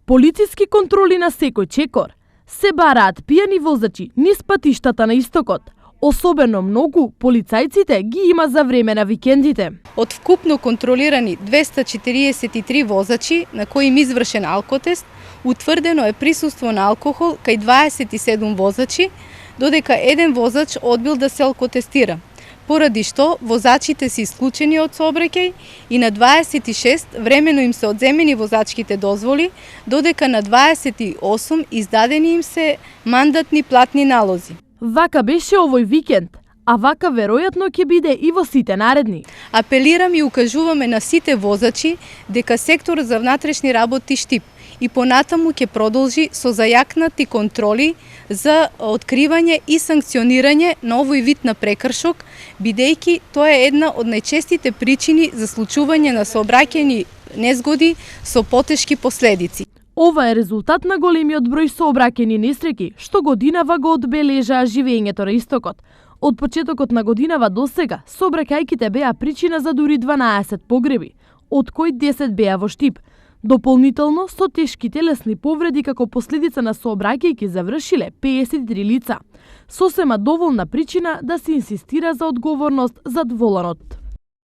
Полициски контроли на секој чекор. Се бараат пијани возачи низ патиштата на истокот. Особено многу полицајците ги има за време на викендите. Од вкупно контролирани 243 возачи на кои им извршен алкотест, утврдено е присуство на алкохол кај 27 возачи, додека еден возач одбил да се алкотестира, поради што возачите се исклучени од сообраќај и на 26 времено им се одземени возачките дозволи, додека на 28 издадени им се мандатни платни налози. Вака беше овој викенд, а вака веројатно ќе биде и во сите наредни. Апелирам и укажуваме на сите возачи дека секторот за внатрешни работи ШТИП и понатаму ќе продолжи со зајакнати контроли за откривање и санкционирање на овој вид на прекршок, бидејќи тоа е една од најчестите причини за случување на сообраќајни незгоди со потешки последици. Ова е резултат на големиот број сообраќајни несреќи што годинава го одбележаа живењето на истокот. Од почетокот на годинава до сега, сообраќајките беа причина за дури 12 погреби, од кои 10 беа во ШТИП. Дополнително, со тешки телесни повреди како последица на сообраќајки завршиле 53 лица. Сосема доволна причина да се инсистира за одговорност зад воланот.